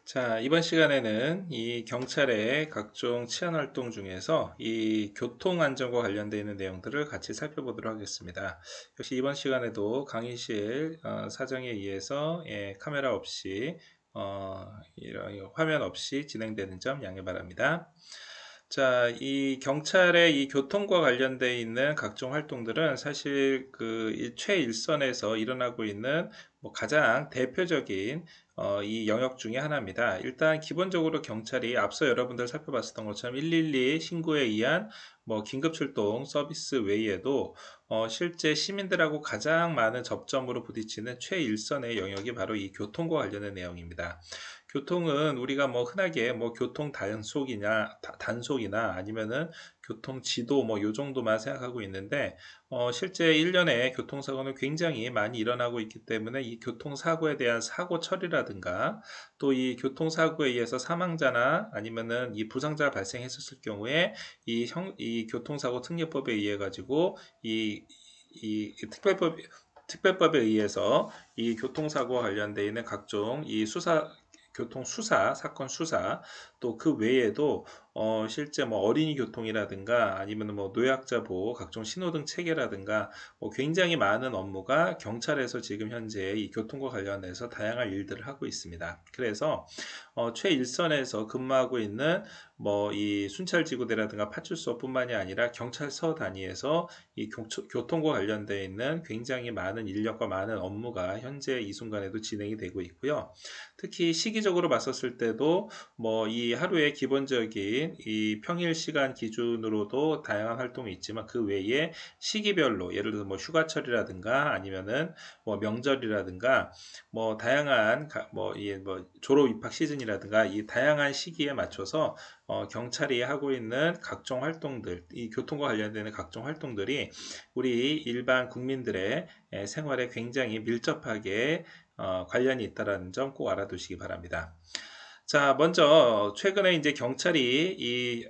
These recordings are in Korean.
자, 이번 시간에는 이 경찰의 각종 치안 활동 중에서 이 교통 안전과 관련되어 있는 내용들을 같이 살펴보도록 하겠습니다. 역시 이번 시간에도 강의실 사정에 의해서 카메라 없이 이런 화면 없이 진행되는 점 양해 바랍니다. 자, 이 경찰의 이 교통과 관련되어 있는 각종 활동들은 사실 그 최일선에서 일어나고 있는 뭐 가장 대표적인 이 영역 중에 하나입니다. 일단 기본적으로 경찰이 앞서 여러분들 살펴봤었던 것처럼 112 신고에 의한 뭐 긴급 출동 서비스 외에도 실제 시민들하고 가장 많은 접점으로 부딪히는 최일선의 영역이 바로 이 교통과 관련된 내용입니다. 교통은 우리가 뭐 흔하게 뭐 교통 단속이나 아니면은 교통 지도 뭐 요 정도만 생각하고 있는데 실제 1년에 교통사고는 굉장히 많이 일어나고 있기 때문에 이 교통사고에 대한 사고 처리라든가 또 이 교통사고에 의해서 사망자나 아니면은 이 부상자가 발생했었을 경우에 이 교통사고 특례법에 의해 가지고 이 특별법에 의해서 이 교통사고와 관련되어 있는 각종 이 교통 수사, 사건 수사, 또 그 외에도 실제 뭐 어린이 교통이라든가 아니면 뭐 노약자 보호, 각종 신호등 체계라든가 뭐 굉장히 많은 업무가 경찰에서 지금 현재 이 교통과 관련해서 다양한 일들을 하고 있습니다. 그래서 최일선에서 근무하고 있는 뭐 이 순찰지구대라든가 파출소뿐만이 아니라 경찰서 단위에서 이 교통과 관련되어 있는 굉장히 많은 인력과 많은 업무가 현재 이 순간에도 진행이 되고 있고요. 특히 시기적으로 봤었을 때도 뭐 이 하루의 기본적인 이 평일 시간 기준으로도 다양한 활동이 있지만 그 외에 시기별로 예를 들어서 뭐 휴가철이라든가 아니면은 뭐 명절이라든가 뭐 다양한 뭐 졸업 입학 시즌이라든가 이 다양한 시기에 맞춰서 경찰이 하고 있는 각종 활동들, 이 교통과 관련되는 각종 활동들이 우리 일반 국민들의 생활에 굉장히 밀접하게 관련이 있다는 점 꼭 알아두시기 바랍니다. 자, 먼저 최근에 이제 경찰이 이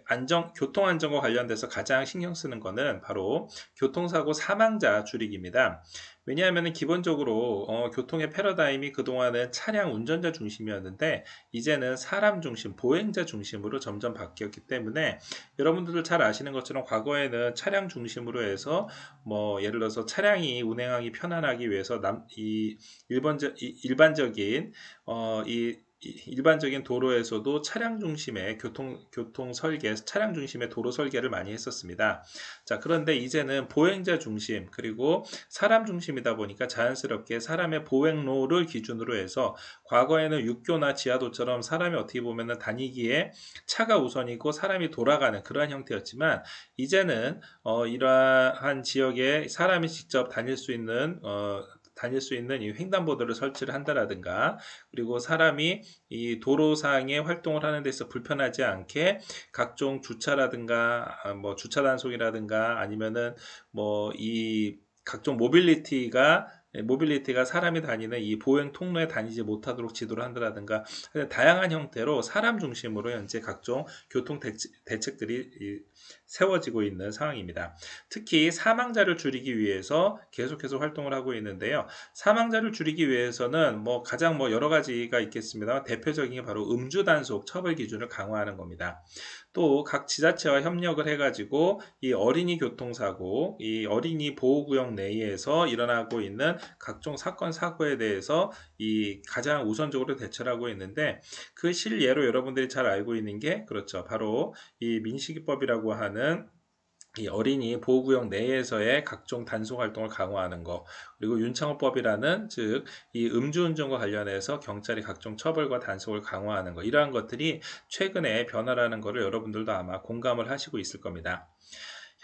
교통 안전과 관련돼서 가장 신경 쓰는 거는 바로 교통사고 사망자 줄이기입니다. 왜냐하면 기본적으로 교통의 패러다임이 그동안은 차량 운전자 중심이었는데 이제는 사람 중심, 보행자 중심으로 점점 바뀌었기 때문에 여러분들도 잘 아시는 것처럼 과거에는 차량 중심으로 해서 뭐 예를 들어서 차량이 운행하기 편안하기 위해서 일반적인 일반적인 도로에서도 차량 중심의 교통 설계, 차량 중심의 도로 설계를 많이 했었습니다. 자, 그런데 이제는 보행자 중심, 그리고 사람 중심이다 보니까 자연스럽게 사람의 보행로를 기준으로 해서 과거에는 육교나 지하도처럼 사람이 어떻게 보면은 다니기에 차가 우선이고 사람이 돌아가는 그러한 형태였지만 이제는 이러한 지역에 사람이 직접 다닐 수 있는 이 횡단보도를 설치를 한다라든가 그리고 사람이 이 도로상의 활동을 하는 데서 불편하지 않게 각종 주차라든가 뭐 주차 단속이라든가 아니면은 뭐 이 각종 모빌리티가 사람이 다니는 이 보행 통로에 다니지 못하도록 지도를 한다라든가 다양한 형태로 사람 중심으로 현재 각종 교통 대책들이 세워지고 있는 상황입니다. 특히 사망자를 줄이기 위해서 계속해서 활동을 하고 있는데요. 사망자를 줄이기 위해서는 뭐 가장 뭐 여러 가지가 있겠습니다. 대표적인 게 바로 음주 단속 처벌 기준을 강화하는 겁니다. 또 각 지자체와 협력을 해가지고 이 어린이 교통사고, 이 어린이 보호구역 내에서 일어나고 있는 각종 사건 사고에 대해서 이 가장 우선적으로 대처를 하고 있는데 그 실예로 여러분들이 잘 알고 있는 게 그렇죠. 바로 이 민식이법이라고 하는 이 어린이 보호구역 내에서의 각종 단속 활동을 강화하는 것, 그리고 윤창호법이라는 즉 이 음주운전과 관련해서 경찰이 각종 처벌과 단속을 강화하는 것, 이러한 것들이 최근에 변화라는 것을 여러분들도 아마 공감을 하시고 있을 겁니다.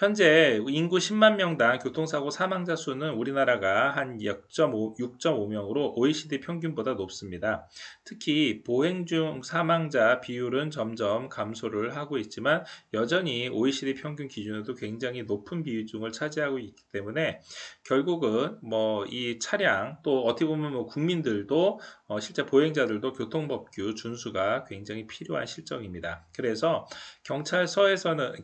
현재 인구 10만 명당 교통사고 사망자 수는 우리나라가 한 6.5명으로 OECD 평균보다 높습니다. 특히 보행 중 사망자 비율은 점점 감소를 하고 있지만 여전히 OECD 평균 기준으로도 굉장히 높은 비중을 차지하고 있기 때문에 결국은 뭐 이 차량 또 어떻게 보면 뭐 국민들도 실제 보행자들도 교통법규 준수가 굉장히 필요한 실정입니다. 그래서 경찰청에서는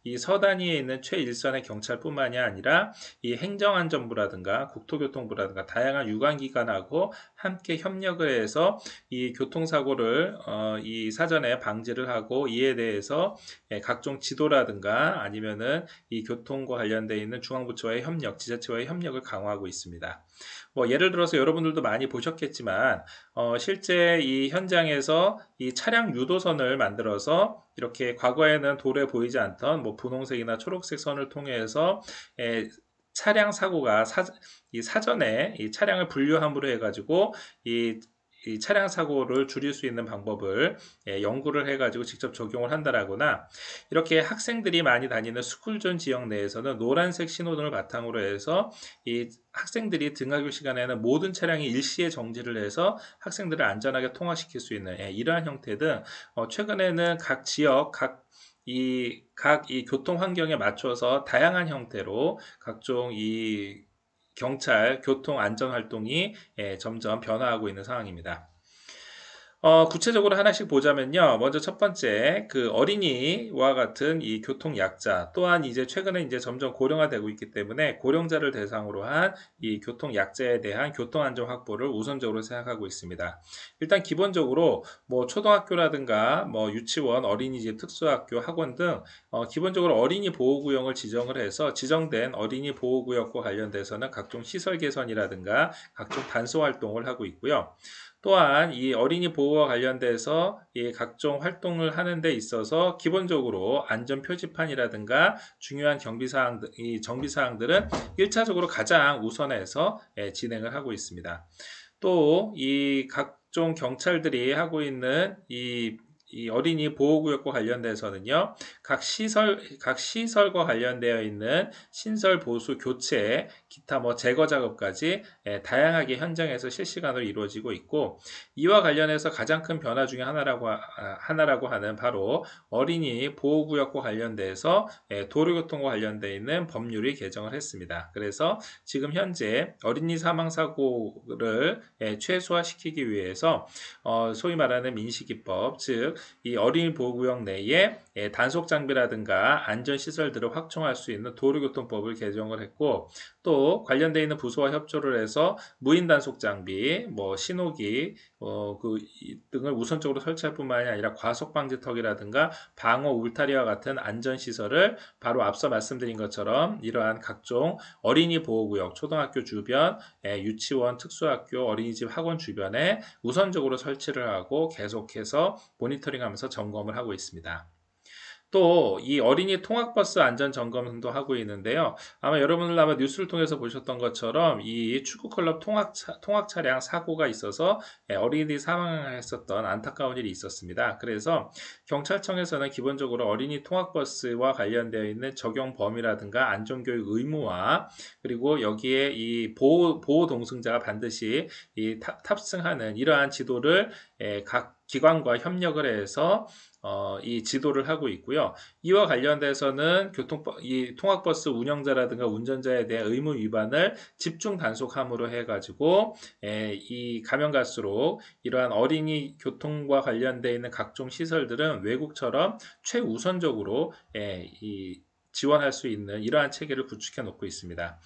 이 서단위에 있는 최일선의 경찰뿐만이 아니라 이 행정안전부라든가 국토교통부라든가 다양한 유관기관하고 함께 협력을 해서 이 교통사고를 이 사전에 방지를 하고 이에 대해서 각종 지도라든가 아니면은 이 교통과 관련되어 있는 중앙부처와의 협력, 지자체와의 협력을 강화하고 있습니다. 뭐 예를 들어서 여러분들도 많이 보셨겠지만 실제 이 현장에서 이 차량 유도선을 만들어서 이렇게 과거에는 도로에 보이지 않던 뭐 분홍색이나 초록색 선을 통해서 차량 사고가 사전에 이 차량을 분류함으로 해가지고 이 차량 사고를 줄일 수 있는 방법을 연구를 해가지고 직접 적용을 한다라거나 이렇게 학생들이 많이 다니는 스쿨존 지역 내에서는 노란색 신호등을 바탕으로 해서 이 학생들이 등하교 시간에는 모든 차량이 일시에 정지를 해서 학생들을 안전하게 통학시킬 수 있는 이러한 형태 등 최근에는 각 지역 각 이 교통 환경에 맞춰서 다양한 형태로 각종 이 경찰 교통 안전 활동이 점점 변화하고 있는 상황입니다. 구체적으로 하나씩 보자면요. 먼저 첫 번째, 그 어린이와 같은 이 교통약자, 또한 이제 최근에 이제 점점 고령화되고 있기 때문에 고령자를 대상으로 한 이 교통약자에 대한 교통안전 확보를 우선적으로 생각하고 있습니다. 일단 기본적으로 뭐 초등학교라든가 뭐 유치원, 어린이집, 특수학교, 학원 등 기본적으로 어린이 보호구역을 지정을 해서 지정된 어린이 보호구역과 관련돼서는 각종 시설 개선이라든가 각종 단속 활동을 하고 있고요. 또한 이 어린이 보호와 관련돼서 이 각종 활동을 하는 데 있어서 기본적으로 안전 표지판이라든가 중요한 이 정비사항들은 1차적으로 가장 우선해서 진행을 하고 있습니다. 또 이 각종 경찰들이 하고 있는 이 어린이 보호구역과 관련돼서는요, 각 시설과 관련되어 있는 신설 보수 교체, 기타 뭐 제거 작업까지 다양하게 현장에서 실시간으로 이루어지고 있고, 이와 관련해서 가장 큰 변화 중에 하나라고 하는 바로 어린이 보호구역과 관련돼서 도로교통과 관련되어 있는 법률이 개정을 했습니다. 그래서 지금 현재 어린이 사망 사고를 최소화시키기 위해서 소위 말하는 민식이법, 즉 이 어린이 보호구역 내에 단속 장비라든가 안전 시설들을 확충할 수 있는 도로교통법을 개정을 했고, 또 관련되어 있는 부서와 협조를 해서 무인 단속 장비, 뭐 신호기 등을 우선적으로 설치할 뿐만이 아니라 과속 방지턱이라든가 방어 울타리와 같은 안전 시설을 바로 앞서 말씀드린 것처럼 이러한 각종 어린이 보호구역, 초등학교 주변, 유치원, 특수학교, 어린이집, 학원 주변에 우선적으로 설치를 하고 계속해서 모니터링하면서 점검을 하고 있습니다. 또 이 어린이 통학버스 안전 점검도 하고 있는데요. 아마 여러분들 아마 뉴스를 통해서 보셨던 것처럼 이 축구클럽 통학 차량 사고가 있어서 어린이들이 사망했었던 안타까운 일이 있었습니다. 그래서 경찰청에서는 기본적으로 어린이 통학버스와 관련되어 있는 적용 범위라든가 안전교육 의무화, 그리고 여기에 이 보호 동승자가 반드시 탑승하는 이러한 지도를 각 기관과 협력을 해서 이 지도를 하고 있고요. 이와 관련돼서는 이 통학버스 운영자라든가 운전자에 대한 의무 위반을 집중 단속함으로 해가지고 이 가면 갈수록 이러한 어린이 교통과 관련되어 있는 각종 시설들은 외국처럼 최우선적으로 지원할 수 있는 이러한 체계를 구축해 놓고 있습니다.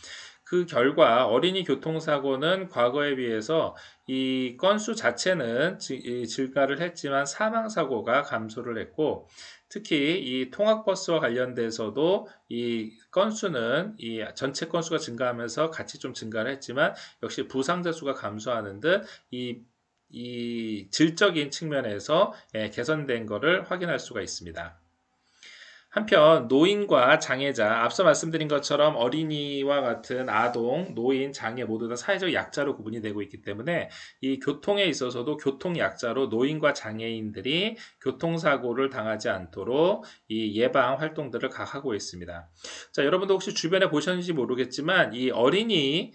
그 결과 어린이 교통사고는 과거에 비해서 이 건수 자체는 증가를 했지만 사망사고가 감소를 했고, 특히 이 통학버스와 관련돼서도 이 건수는 이 전체 건수가 증가하면서 같이 좀 증가를 했지만 역시 부상자 수가 감소하는 듯 이 질적인 측면에서 개선된 것을 확인할 수가 있습니다. 한편 노인과 장애자, 앞서 말씀드린 것처럼 어린이와 같은 아동, 노인, 장애 모두 다 사회적 약자로 구분이 되고 있기 때문에 이 교통에 있어서도 교통약자로 노인과 장애인들이 교통사고를 당하지 않도록 이 예방 활동들을 하고 있습니다. 자, 여러분도 혹시 주변에 보셨는지 모르겠지만 이 어린이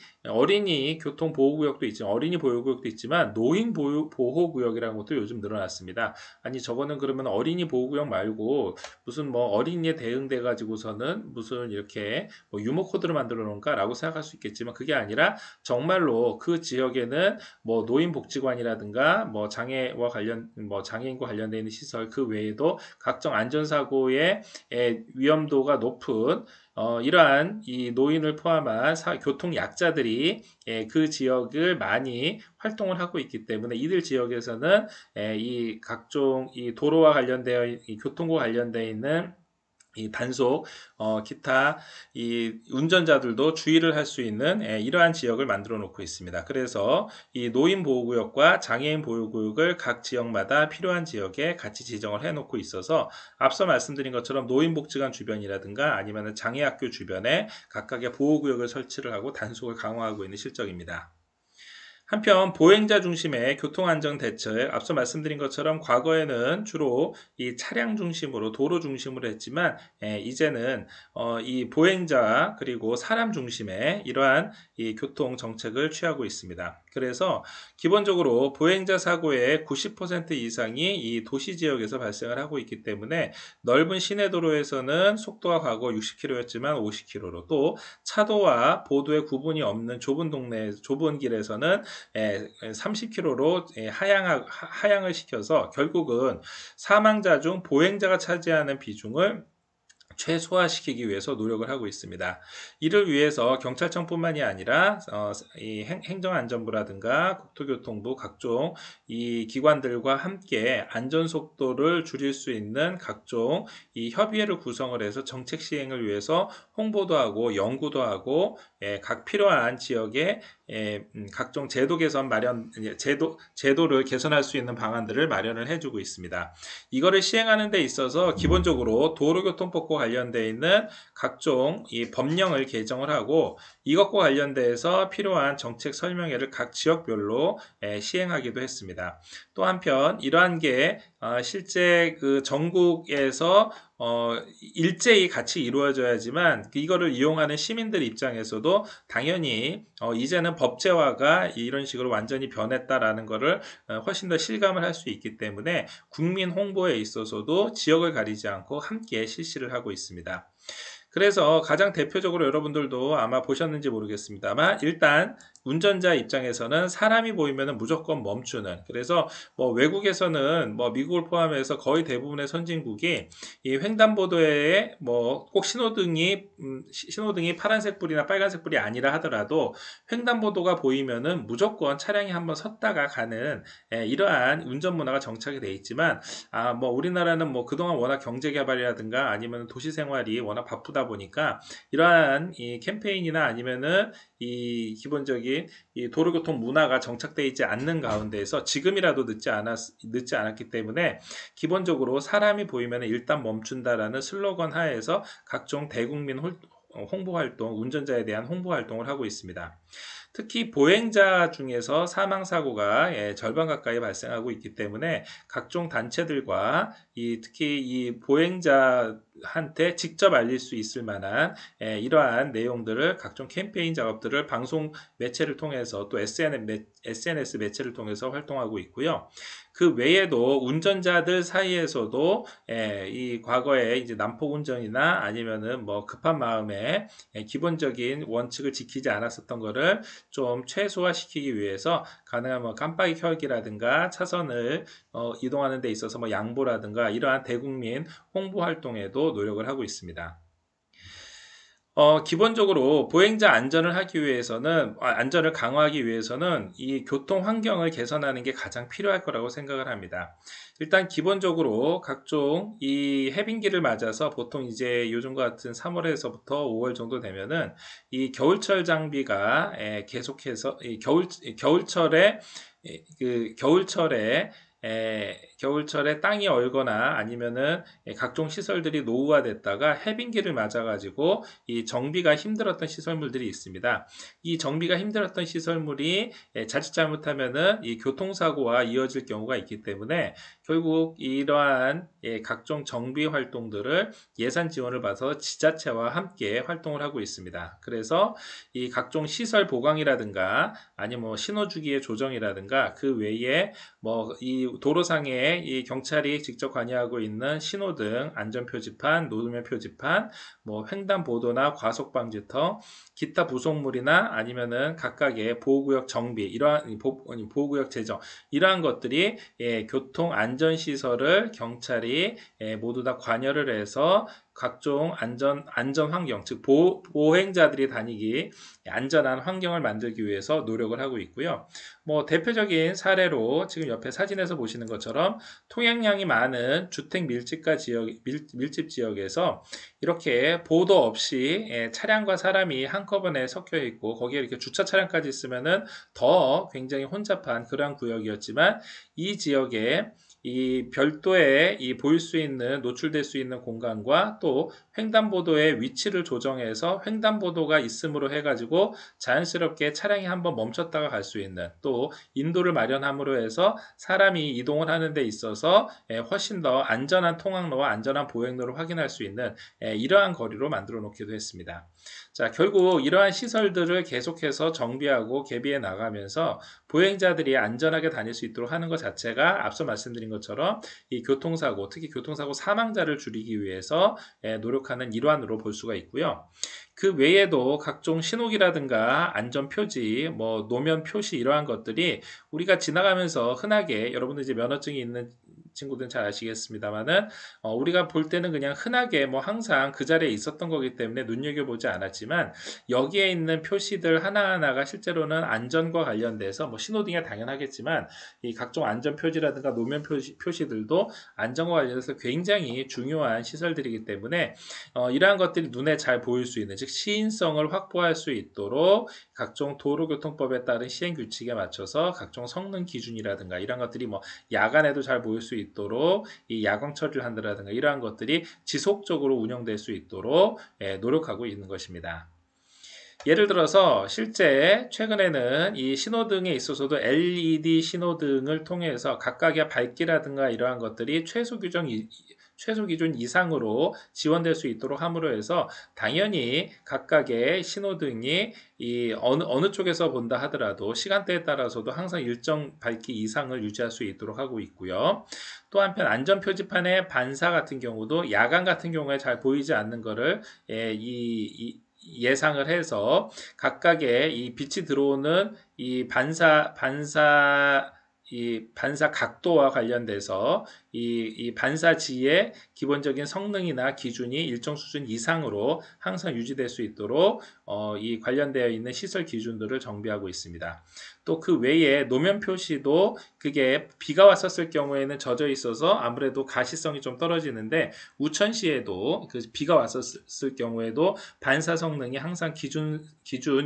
교통보호구역도 있지만 어린이 보호구역도 있지만 노인 보호구역이라는 것도 요즘 늘어났습니다. 아니 저거는 그러면 어린이 보호구역 말고 무슨 뭐 어린이에 대응돼 가지고서는 무슨 이렇게 뭐 유머 코드를 만들어 놓은가라고 생각할 수 있겠지만 그게 아니라 정말로 그 지역에는 뭐 노인복지관이라든가 뭐 장애인과 관련되어 있는 시설 그 외에도 각종 안전사고의 위험도가 높은 이러한 이 노인을 포함한 교통약자들이 그 지역을 많이 활동을 하고 있기 때문에 이들 지역에서는 이 각종 이 도로와 관련되어 이 교통과 관련되어 있는 이 단속, 기타 이 운전자들도 주의를 할 수 있는 이러한 지역을 만들어 놓고 있습니다. 그래서 이 노인 보호구역과 장애인 보호구역을 각 지역마다 필요한 지역에 같이 지정을 해 놓고 있어서 앞서 말씀드린 것처럼 노인복지관 주변이라든가 아니면 장애학교 주변에 각각의 보호구역을 설치를 하고 단속을 강화하고 있는 실정입니다. 한편 보행자 중심의 교통안전 대책, 앞서 말씀드린 것처럼 과거에는 주로 이 차량 중심으로 도로 중심으로 했지만 이제는 이 보행자 그리고 사람 중심의 이러한 이 교통 정책을 취하고 있습니다. 그래서 기본적으로 보행자 사고의 90% 이상이 이 도시 지역에서 발생을 하고 있기 때문에 넓은 시내 도로에서는 속도와 과거 60km였지만 50km로, 또 차도와 보도의 구분이 없는 좁은 동네, 좁은 길에서는 30km로 하향을 시켜서 결국은 사망자 중 보행자가 차지하는 비중을 최소화시키기 위해서 노력을 하고 있습니다. 이를 위해서 경찰청뿐만이 아니라 이 행정안전부라든가 국토교통부 각종 이 기관들과 함께 안전속도를 줄일 수 있는 각종 이 협의회를 구성을 해서 정책 시행을 위해서 홍보도 하고 연구도 하고 각 필요한 지역에 각종 제도 개선 마련, 제도를 개선할 수 있는 방안들을 마련을 해주고 있습니다. 이거를 시행하는 데 있어서 기본적으로 도로교통법과 관련되어 있는 각종 이 법령을 개정을 하고 이것과 관련돼서 필요한 정책 설명회를 각 지역별로 시행하기도 했습니다. 또 한편 이러한 게 실제 그 전국에서 일제히 같이 이루어져야지만 이거를 이용하는 시민들 입장에서도 당연히 이제는 법제화가 이런 식으로 완전히 변했다라는 것을 훨씬 더 실감을 할 수 있기 때문에 국민 홍보에 있어서도 지역을 가리지 않고 함께 실시를 하고 있습니다. 그래서 가장 대표적으로 여러분들도 아마 보셨는지 모르겠습니다만 일단 운전자 입장에서는 사람이 보이면 무조건 멈추는, 그래서 뭐 외국에서는 뭐 미국을 포함해서 거의 대부분의 선진국이 이 횡단보도에 뭐 꼭 신호등이 파란색 불이나 빨간색 불이 아니라 하더라도 횡단보도가 보이면은 무조건 차량이 한번 섰다가 가는 이러한 운전 문화가 정착이 돼 있지만 뭐 우리나라는 뭐 그동안 워낙 경제 개발이라든가 아니면 도시 생활이 워낙 바쁘다 보니까 이러한 이 캠페인이나 아니면은 이 기본적인 이 도로교통 문화가 정착되어 있지 않는 가운데에서 지금이라도 늦지 않았기 때문에 기본적으로 사람이 보이면 일단 멈춘다라는 슬로건 하에서 각종 대국민 홍보 활동, 운전자에 대한 홍보 활동을 하고 있습니다. 특히 보행자 중에서 사망사고가 절반 가까이 발생하고 있기 때문에 각종 단체들과 특히 이 보행자한테 직접 알릴 수 있을 만한 이러한 내용들을 각종 캠페인 작업들을 방송 매체를 통해서 또 SNS 매체를 통해서 활동하고 있고요. 그 외에도 운전자들 사이에서도 이 과거에 이제 난폭 운전이나 아니면은 뭐 급한 마음에 기본적인 원칙을 지키지 않았었던 거를 좀 최소화시키기 위해서 가능한 뭐 깜빡이 켜기라든가 차선을 이동하는 데 있어서 뭐 양보라든가 이러한 대국민 홍보 활동에도 노력을 하고 있습니다. 기본적으로 보행자 안전을 하기 위해서는, 안전을 강화하기 위해서는 이 교통 환경을 개선하는 게 가장 필요할 거라고 생각을 합니다. 일단 기본적으로 각종 이 해빙기를 맞아서 보통 이제 요즘과 같은 3월에서부터 5월 정도 되면은 이 겨울철 장비가 계속해서 이 겨울철에 겨울철에 땅이 얼거나 아니면은 각종 시설들이 노후화됐다가 해빙기를 맞아가지고 이 정비가 힘들었던 시설물들이 있습니다. 이 정비가 힘들었던 시설물이 자칫 잘못하면은 이 교통사고와 이어질 경우가 있기 때문에 결국 이러한 각종 정비 활동들을 예산 지원을 받아서 지자체와 함께 활동을 하고 있습니다. 그래서 이 각종 시설 보강이라든가 아니면 뭐 신호주기의 조정이라든가 그 외에 뭐 이 도로상에 이 경찰이 직접 관여하고 있는 신호등, 안전표지판, 노면 표지판, 뭐 횡단보도나 과속방지턱, 기타 부속물이나 아니면은 각각의 보호구역 정비, 이러한 보호구역 제정, 이러한 것들이 교통 안전 시설을 경찰이 모두 다 관여를 해서 각종 안전 환경, 즉 보행자들이 다니기 안전한 환경을 만들기 위해서 노력을 하고 있고요. 뭐 대표적인 사례로 지금 옆에 사진에서 보시는 것처럼 통행량이 많은 주택 밀집 지역에서 이렇게 보도 없이 차량과 사람이 한꺼번에 섞여 있고 거기에 이렇게 주차 차량까지 있으면은 더 굉장히 혼잡한 그러한 구역이었지만 이 지역에 이 별도의 이 보일 수 있는 노출될 수 있는 공간과 또 횡단보도의 위치를 조정해서 횡단보도가 있음으로 해가지고 자연스럽게 차량이 한번 멈췄다가 갈 수 있는 또 인도를 마련함으로 해서 사람이 이동을 하는 데 있어서 훨씬 더 안전한 통학로와 안전한 보행로를 확인할 수 있는 이러한 거리로 만들어 놓기도 했습니다. 자, 결국 이러한 시설들을 계속해서 정비하고 개비해 나가면서 보행자들이 안전하게 다닐 수 있도록 하는 것 자체가 앞서 말씀드린 것처럼 이 교통사고, 특히 교통사고 사망자를 줄이기 위해서 노력하는 일환으로 볼 수가 있고요. 그 외에도 각종 신호기라든가 안전표지, 뭐 노면 표시 이러한 것들이 우리가 지나가면서 흔하게 여러분들 이제 면허증이 있는 친구들은 잘 아시겠습니다만은 우리가 볼 때는 그냥 흔하게 뭐 항상 그 자리에 있었던 거기 때문에 눈여겨보지 않았지만 여기에 있는 표시들 하나하나가 실제로는 안전과 관련돼서 뭐 신호등이 당연하겠지만 이 각종 안전 표지라든가 노면 표시들도 안전과 관련해서 굉장히 중요한 시설들이기 때문에 이러한 것들이 눈에 잘 보일 수 있는 즉 시인성을 확보할 수 있도록 각종 도로교통법에 따른 시행규칙에 맞춰서 각종 성능 기준이라든가 이런 것들이 뭐 야간에도 잘 보일 수 있도록 이 야광 처리를 한다든가 이러한 것들이 지속적으로 운영될 수 있도록 노력하고 있는 것입니다. 예를 들어서 실제 최근에는 이 신호등에 있어서도 LED 신호등을 통해서 각각의 밝기라든가 이러한 것들이 최소 기준 이상으로 지원될 수 있도록 함으로 해서 당연히 각각의 신호등이 이 어느 쪽에서 본다 하더라도 시간대에 따라서도 항상 일정 밝기 이상을 유지할 수 있도록 하고 있고요. 또 한편 안전표지판의 반사 같은 경우도 야간 같은 경우에 잘 보이지 않는 것을 예상을 해서 각각의 이 빛이 들어오는 이 반사 각도와 관련돼서 이 반사지의 기본적인 성능이나 기준이 일정 수준 이상으로 항상 유지될 수 있도록 이 관련되어 있는 시설 기준들을 정비하고 있습니다. 또 그 외에 노면 표시도 그게 비가 왔었을 경우에는 젖어 있어서 아무래도 가시성이 좀 떨어지는데 우천시에도 그 비가 왔었을 경우에도 반사 성능이 항상 기준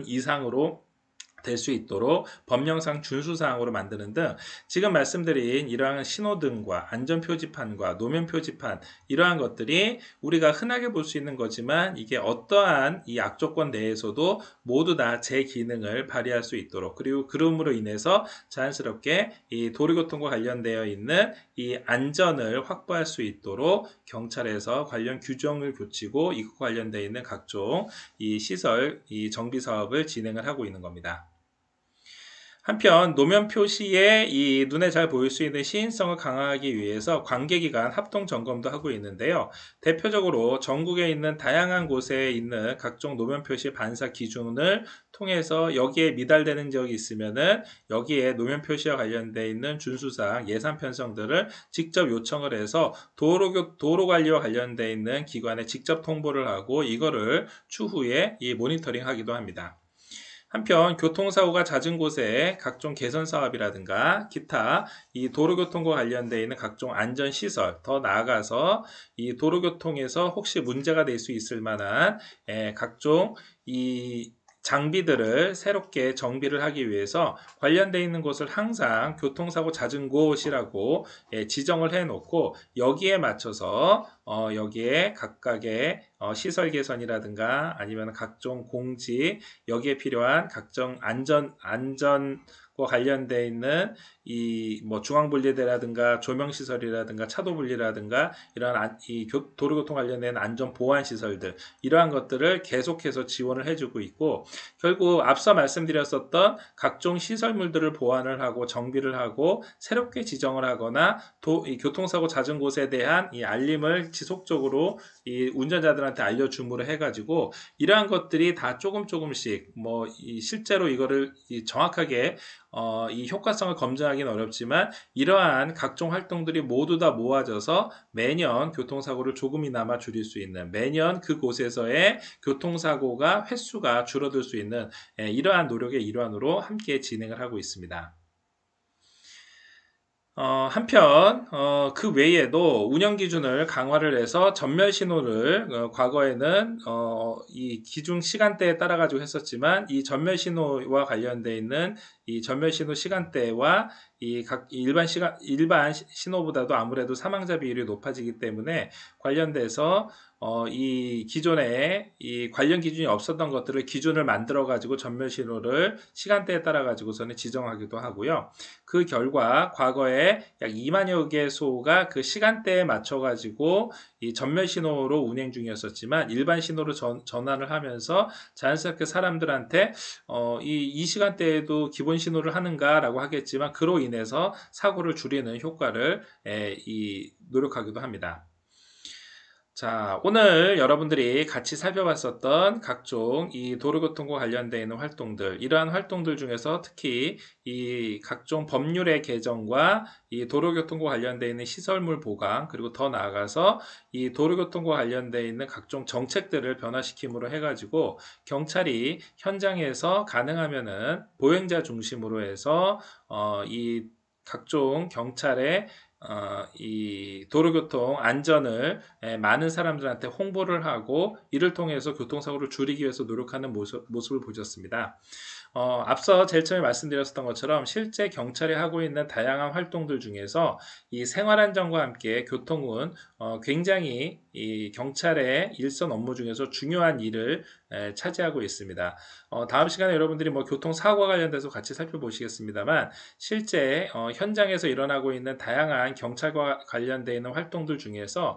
이상으로 될 수 있도록 법령상 준수사항으로 만드는 등 지금 말씀드린 이러한 신호등과 안전표지판과 노면표지판 이러한 것들이 우리가 흔하게 볼 수 있는 거지만 이게 어떠한 이 악조건 내에서도 모두 다 제 기능을 발휘할 수 있도록 그리고 그럼으로 인해서 자연스럽게 이 도로교통과 관련되어 있는 이 안전을 확보할 수 있도록 경찰에서 관련 규정을 고치고 이것과 관련되어 있는 각종 이 시설, 이 정비 사업을 진행을 하고 있는 겁니다. 한편 노면 표시에 이 눈에 잘 보일 수 있는 시인성을 강화하기 위해서 관계기관 합동 점검도 하고 있는데요. 대표적으로 전국에 있는 다양한 곳에 있는 각종 노면 표시 반사 기준을 통해서 여기에 미달되는 지역이 있으면은 여기에 노면 표시와 관련되어 있는 준수사항 예산 편성들을 직접 요청을 해서 도로관리와 관련되어 있는 기관에 직접 통보를 하고 이거를 추후에 이 모니터링하기도 합니다. 한편 교통사고가 잦은 곳에 각종 개선 사업이라든가 기타 이 도로교통과 관련되어 있는 각종 안전시설 더 나아가서 이 도로교통에서 혹시 문제가 될 수 있을 만한 각종 이 장비들을 새롭게 정비를 하기 위해서 관련되어 있는 곳을 항상 교통사고 잦은 곳이라고 지정을 해놓고 여기에 맞춰서 여기에 각각의 시설 개선이라든가 아니면 각종 공지 여기에 필요한 각종 안전과 관련되어 있는 이 뭐 중앙분리대라든가 조명시설이라든가 차도분리라든가 이러한 이 도로교통 관련된 안전보안 시설들 이러한 것들을 계속해서 지원을 해주고 있고 결국 앞서 말씀드렸었던 각종 시설물들을 보완을 하고 정비를 하고 새롭게 지정을 하거나 이 교통사고 잦은 곳에 대한 이 알림을 지속적으로 이 운전자들한테 사람들한테 알려줌으로 해가지고 이러한 것들이 다 조금씩 실제로 이거를 정확하게 이 효과성을 검증하기는 어렵지만 이러한 각종 활동들이 모두 다 모아져서 매년 교통사고를 조금이나마 줄일 수 있는, 매년 그곳에서의 교통사고가 횟수가 줄어들 수 있는 이러한 노력의 일환으로 함께 진행을 하고 있습니다. 한편 그 외에도 운영 기준을 강화를 해서 전멸 신호를 과거에는 이 기준 시간대에 따라 가지고 했었지만 이 전멸 신호와 관련되어 있는 이 전멸 신호 시간대와 이 각 일반 신호보다도 아무래도 사망자 비율이 높아지기 때문에 관련돼서 이 기존에 이 관련 기준이 없었던 것들을 기준을 만들어 가지고 전멸 신호를 시간대에 따라 가지고서는 지정하기도 하고요. 그 결과 과거에 약 2만여 개소가 그 시간대에 맞춰 가지고 이 전멸 신호로 운행 중이었었지만 일반 신호로 전환을 하면서 자연스럽게 사람들한테 이 시간대에도 기본 신호를 하는가라고 하겠지만 그로 인해서 사고를 줄이는 효과를 노력하기도 합니다. 자, 오늘 여러분들이 같이 살펴봤었던 각종 이 도로교통과 관련되어 있는 활동들, 이러한 활동들 중에서 특히 이 각종 법률의 개정과 이 도로교통과 관련되어 있는 시설물 보강, 그리고 더 나아가서 이 도로교통과 관련되어 있는 각종 정책들을 변화시킴으로 해가지고 경찰이 현장에서 가능하면은 보행자 중심으로 해서 이 각종 경찰의 이 도로교통 안전을 많은 사람들한테 홍보를 하고 이를 통해서 교통사고를 줄이기 위해서 노력하는 모습을 보셨습니다. 앞서 제일 처음에 말씀드렸던 것처럼 실제 경찰이 하고 있는 다양한 활동들 중에서 이 생활안전과 함께 교통은 굉장히 이 경찰의 일선 업무 중에서 중요한 일을 차지하고 있습니다. 다음 시간에 여러분들이 교통사고와 관련돼서 같이 살펴보시겠습니다만 실제 현장에서 일어나고 있는 다양한 경찰과 관련되어 있는 활동들 중에서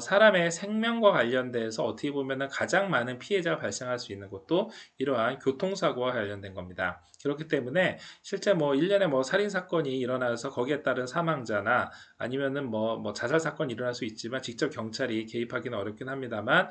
사람의 생명과 관련돼서 어떻게 보면 가장 많은 피해자가 발생할 수 있는 것도 이러한 교통사고와 관련된 겁니다. 그렇기 때문에 실제 1년에 살인사건이 일어나서 거기에 따른 사망자나 아니면은 자살사건이 일어날 수 있지만 직접 경찰이 개입하기는 어렵긴 합니다만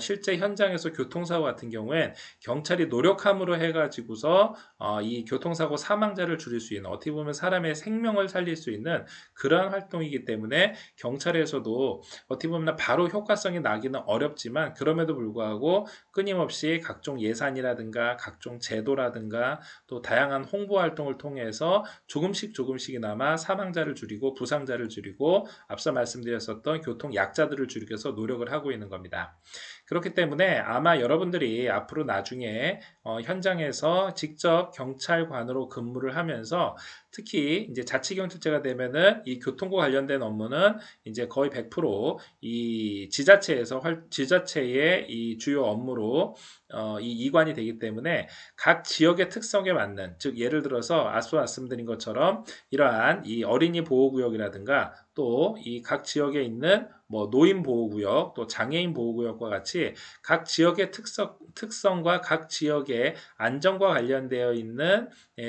실제 현장에서 교통사고 같은 경우엔 경찰이 노력함으로 해가지고서 이 교통사고 사망자를 줄일 수 있는, 어떻게 보면 사람의 생명을 살릴 수 있는 그러한 활동이기 때문에 경찰에서도 어떻게 보면 바로 효과성이 나기는 어렵지만 그럼에도 불구하고 끊임없이 각종 예산이라든가 각종 제도라든가 또 다양한 홍보 활동을 통해서 조금씩이나마 사망자를 줄이고 부상자를 줄이고 앞서 말씀드렸었던 교통 약자들을 줄이기 위해서 노력을 하고 있는 겁니다. 그렇기 때문에 아마 여러분들이 앞으로 나중에 현장에서 직접 경찰관으로 근무를 하면서 특히 이제 자치경찰제가 되면은 이 교통과 관련된 업무는 이제 거의 100% 이 지자체의 이 주요 업무로 이 이관이 되기 때문에 각 지역의 특성에 맞는, 즉 예를 들어서 앞서 말씀드린 것처럼 이러한 이 어린이 보호구역이라든가 또 이 각 지역에 있는 노인 보호구역, 또 장애인 보호구역과 같이 각 지역의 특성과 각 지역의 안전과 관련되어 있는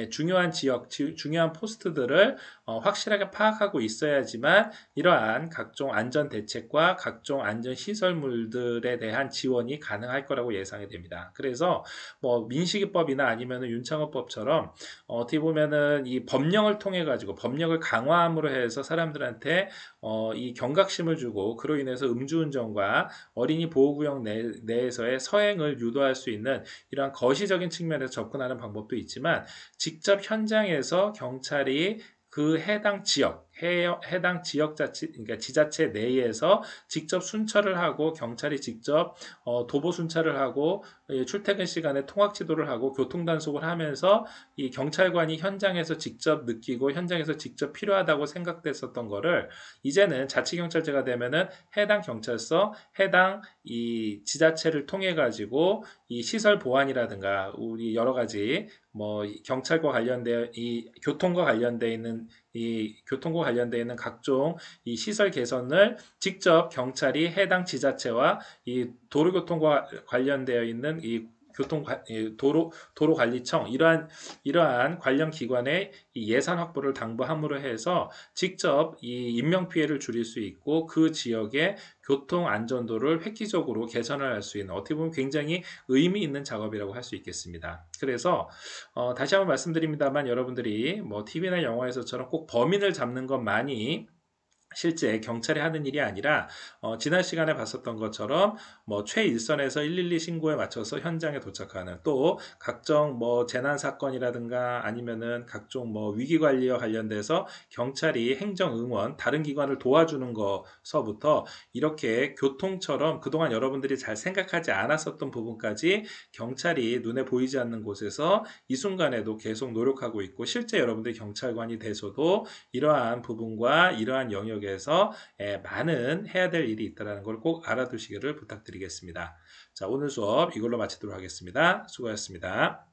중요한 중요한 포스트들을 확실하게 파악하고 있어야지만 이러한 각종 안전 대책과 각종 안전 시설물들에 대한 지원이 가능할 거라고 예상이 됩니다. 그래서 민식이법이나 아니면은 윤창호법처럼 어떻게 보면은 이 법령을 통해 가지고 법령을 강화함으로 해서 사람들한테 이 경각심을 주고 그로 인해서 음주운전과 어린이 보호구역 내에서의 서행을 유도할 수 있는 이러한 거시적인 측면에서 접근하는 방법도 있지만 직접 현장에서 경찰이 그 해당 지역 그러니까 지자체 내에서 직접 순찰을 하고 경찰이 직접 도보 순찰을 하고 출퇴근 시간에 통학 지도를 하고 교통 단속을 하면서 이 경찰관이 현장에서 직접 느끼고 현장에서 직접 필요하다고 생각됐었던 거를 이제는 자치경찰제가 되면은 해당 경찰서, 해당 이 지자체를 통해 가지고 이 시설 보안이라든가 우리 여러 가지 경찰과 관련되어 이 교통과 관련되어 있는 각종 이 시설 개선을 직접 경찰이 해당 지자체와 이 도로교통과 관련되어 있는 이 도로관리청 이러한 관련 기관의 이 예산 확보를 당부함으로 해서 직접 이 인명 피해를 줄일 수 있고 그 지역의 교통 안전도를 획기적으로 개선을 할 수 있는 어떻게 보면 굉장히 의미 있는 작업이라고 할 수 있겠습니다. 그래서 다시 한번 말씀드립니다만 여러분들이 뭐 TV나 영화에서처럼 꼭 범인을 잡는 것만이 실제 경찰이 하는 일이 아니라 지난 시간에 봤었던 것처럼 뭐 최일선에서 112 신고에 맞춰서 현장에 도착하는 또 각종 뭐 재난 사건이라든가 아니면은 각종 뭐 위기 관리와 관련돼서 경찰이 행정 응원 다른 기관을 도와주는 것서부터 이렇게 교통처럼 그동안 여러분들이 잘 생각하지 않았었던 부분까지 경찰이 눈에 보이지 않는 곳에서 이 순간에도 계속 노력하고 있고 실제 여러분들이 경찰관이 돼서도 이러한 부분과 이러한 영역에서 많은 해야 될 일이 있다는 걸 꼭 알아두시기를 부탁드리겠습니다. 자, 오늘 수업 이걸로 마치도록 하겠습니다. 수고하셨습니다.